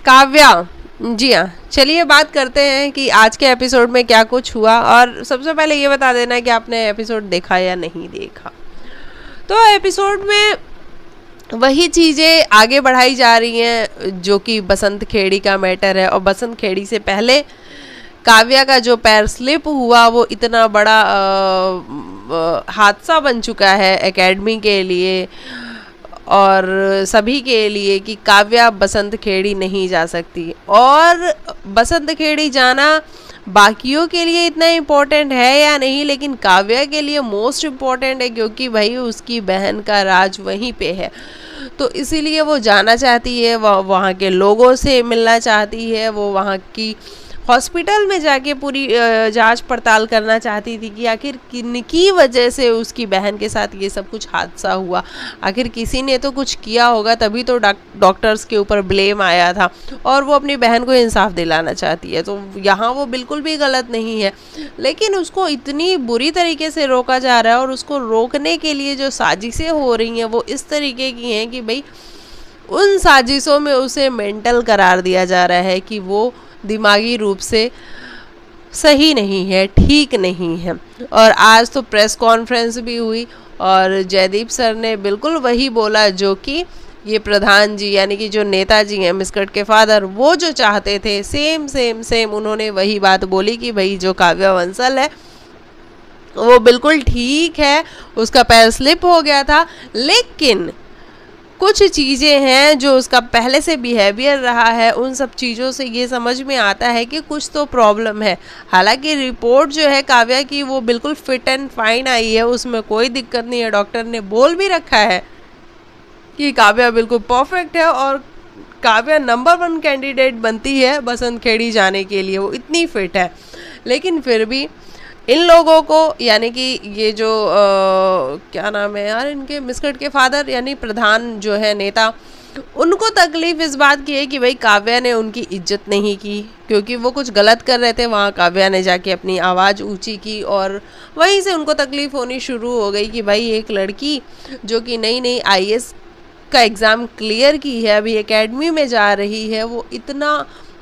काव्या, जी हाँ, चलिए बात करते हैं कि आज के एपिसोड में क्या कुछ हुआ। और सबसे पहले ये बता देना कि आपने एपिसोड देखा या नहीं देखा। तो एपिसोड में वही चीज़ें आगे बढ़ाई जा रही हैं जो कि बसंत खेड़ी का मैटर है। और बसंत खेड़ी से पहले काव्या का जो पैर स्लिप हुआ वो इतना बड़ा हादसा बन चुका है एकेडमी के लिए और सभी के लिए कि काव्या बसंत खेड़ी नहीं जा सकती। और बसंत खेड़ी जाना बाकियों के लिए इतना इम्पोर्टेंट है या नहीं, लेकिन काव्या के लिए मोस्ट इम्पोर्टेंट है, क्योंकि भाई उसकी बहन का राज वहीं पे है। तो इसीलिए वो जाना चाहती है, वहाँ के लोगों से मिलना चाहती है, वो वहाँ की हॉस्पिटल में जाके पूरी जांच पड़ताल करना चाहती थी कि आखिर किनकी वजह से उसकी बहन के साथ ये सब कुछ हादसा हुआ। आखिर किसी ने तो कुछ किया होगा, तभी तो डॉक्टर्स के ऊपर ब्लेम आया था। और वो अपनी बहन को इंसाफ दिलाना चाहती है, तो यहाँ वो बिल्कुल भी गलत नहीं है। लेकिन उसको इतनी बुरी तरीके से रोका जा रहा है और उसको रोकने के लिए जो साजिशें हो रही हैं वो इस तरीके की हैं कि भाई उन साजिशों में उसे मेंटल करार दिया जा रहा है कि वो दिमागी रूप से सही नहीं है, ठीक नहीं है। और आज तो प्रेस कॉन्फ्रेंस भी हुई और जयदीप सर ने बिल्कुल वही बोला जो कि ये प्रधान जी यानी कि जो नेताजी हैं मिस्कट के फादर, वो जो चाहते थे सेम सेम सेम उन्होंने वही बात बोली कि भाई जो काव्या बंसल है वो बिल्कुल ठीक है, उसका पैर स्लिप हो गया था, लेकिन कुछ चीज़ें हैं जो उसका पहले से बिहेवियर रहा है, उन सब चीज़ों से ये समझ में आता है कि कुछ तो प्रॉब्लम है। हालांकि रिपोर्ट जो है काव्या की वो बिल्कुल फिट एंड फाइन आई है, उसमें कोई दिक्कत नहीं है। डॉक्टर ने बोल भी रखा है कि काव्या बिल्कुल परफेक्ट है और काव्या नंबर 1 कैंडिडेट बनती है बसंत खेड़ी जाने के लिए, वो इतनी फिट है। लेकिन फिर भी इन लोगों को यानी कि ये जो क्या नाम है यार इनके, मिस्कट के फादर यानी प्रधान जो है नेता, उनको तकलीफ इस बात की है कि भाई काव्या ने उनकी इज्जत नहीं की, क्योंकि वो कुछ गलत कर रहे थे। वहाँ काव्या ने जाके अपनी आवाज़ ऊंची की और वहीं से उनको तकलीफ होनी शुरू हो गई कि भाई एक लड़की जो कि नई नई IAS का एग्ज़ाम क्लियर की है, अभी एकेडमी में जा रही है, वो इतना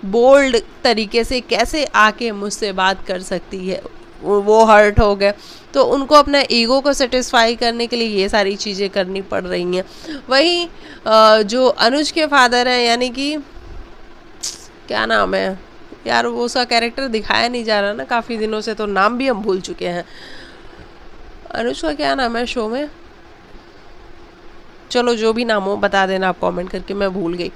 बोल्ड तरीके से कैसे आके मुझसे बात कर सकती है। वो हर्ट हो गए, तो उनको अपना ईगो को सेटिस्फाई करने के लिए ये सारी चीज़ें करनी पड़ रही हैं। वहीं जो अनुज के फादर हैं यानी कि क्या नाम है यार, वो उसका कैरेक्टर दिखाया नहीं जा रहा ना काफ़ी दिनों से, तो नाम भी हम भूल चुके हैं। अनुज का क्या नाम है शो में, चलो जो भी नाम हो बता देना आप कमेंट करके, मैं भूल गई।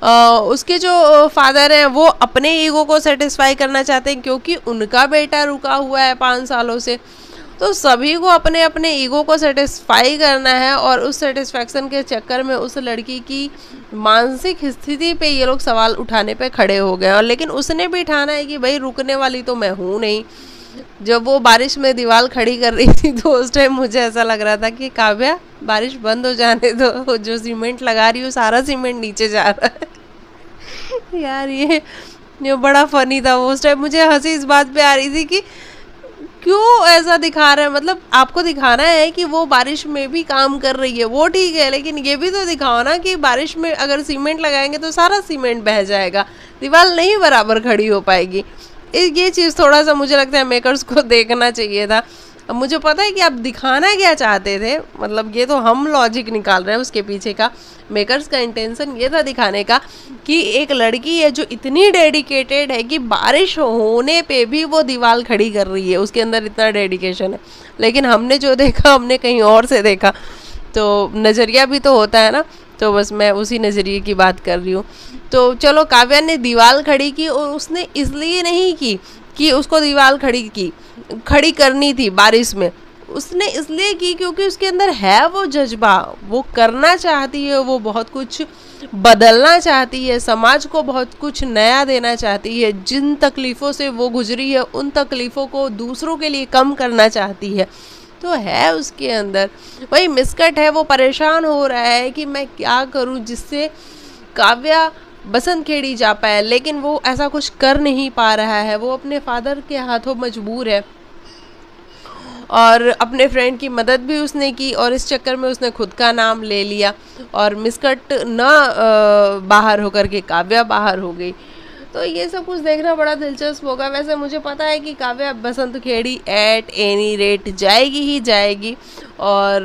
उसके जो फादर हैं वो अपने ईगो को सेटिस्फाई करना चाहते हैं, क्योंकि उनका बेटा रुका हुआ है 5 सालों से। तो सभी को अपने अपने ईगो को सेटिस्फाई करना है और उस सेटिस्फैक्शन के चक्कर में उस लड़की की मानसिक स्थिति पे ये लोग सवाल उठाने पे खड़े हो गए। और लेकिन उसने भी ठाना है कि भाई रुकने वाली तो मैं हूँ नहीं। जब वो बारिश में दीवार खड़ी कर रही थी तो उस टाइम मुझे ऐसा लग रहा था कि काव्या बारिश बंद हो जाने दो, जो सीमेंट लगा रही हूँ सारा सीमेंट नीचे जा रहा है। यार ये बड़ा फनी था। उस टाइम मुझे हंसी इस बात पे आ रही थी कि क्यों ऐसा दिखा रहा है, मतलब आपको दिखाना है कि वो बारिश में भी काम कर रही है, वो ठीक है, लेकिन ये भी तो दिखाओ ना कि बारिश में अगर सीमेंट लगाएंगे तो सारा सीमेंट बह जाएगा, दीवार नहीं बराबर खड़ी हो पाएगी। ये चीज़ थोड़ा सा मुझे लगता है मेकर्स को देखना चाहिए था। अब मुझे पता है कि आप दिखाना क्या चाहते थे, मतलब ये तो हम लॉजिक निकाल रहे हैं उसके पीछे का। मेकर्स का इंटेंशन ये था दिखाने का कि एक लड़की है जो इतनी डेडिकेटेड है कि बारिश होने पे भी वो दीवार खड़ी कर रही है, उसके अंदर इतना डेडिकेशन है। लेकिन हमने जो देखा हमने कहीं और से देखा, तो नज़रिया भी तो होता है ना, तो बस मैं उसी नज़रिए की बात कर रही हूँ। तो चलो काव्या ने दीवार खड़ी की और उसने इसलिए नहीं की कि उसको दीवार खड़ी करनी थी बारिश में, उसने इसलिए की क्योंकि उसके अंदर है वो जज्बा, वो करना चाहती है, वो बहुत कुछ बदलना चाहती है, समाज को बहुत कुछ नया देना चाहती है। जिन तकलीफ़ों से वो गुजरी है उन तकलीफ़ों को दूसरों के लिए कम करना चाहती है, तो है उसके अंदर। वही मिस्कट है, वो परेशान हो रहा है कि मैं क्या करूं जिससे काव्या बसंत खेड़ी जा पाए, लेकिन वो ऐसा कुछ कर नहीं पा रहा है, वो अपने फादर के हाथों मजबूर है। और अपने फ्रेंड की मदद भी उसने की और इस चक्कर में उसने खुद का नाम ले लिया और मिसकट ना बाहर होकर के काव्या बाहर हो गई। तो ये सब कुछ देखना बड़ा दिलचस्प होगा। वैसे मुझे पता है कि काव्या बसंत खेड़ी एट एनी रेट जाएगी ही जाएगी और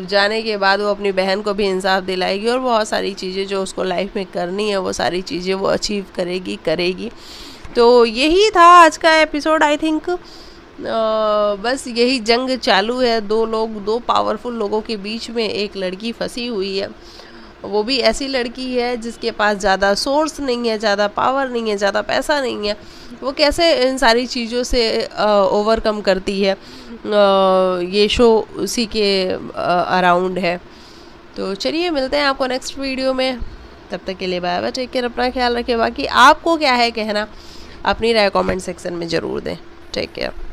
जाने के बाद वो अपनी बहन को भी इंसाफ दिलाएगी और बहुत सारी चीज़ें जो उसको लाइफ में करनी है वो सारी चीज़ें वो अचीव करेगी। तो यही था आज का एपिसोड। आई थिंक बस यही जंग चालू है, दो पावरफुल लोगों के बीच में एक लड़की फंसी हुई है। वो भी ऐसी लड़की है जिसके पास ज़्यादा सोर्स नहीं है, ज़्यादा पावर नहीं है, ज़्यादा पैसा नहीं है। वो कैसे इन सारी चीज़ों से ओवरकम करती है, ये शो उसी के अराउंड है। तो चलिए मिलते हैं आपको नेक्स्ट वीडियो में। तब तक के लिए बाय बाय, टेक केयर, अपना ख्याल रखें। बाकी आपको क्या है कहना, अपनी राय कमेंट सेक्शन में ज़रूर दें। Take care.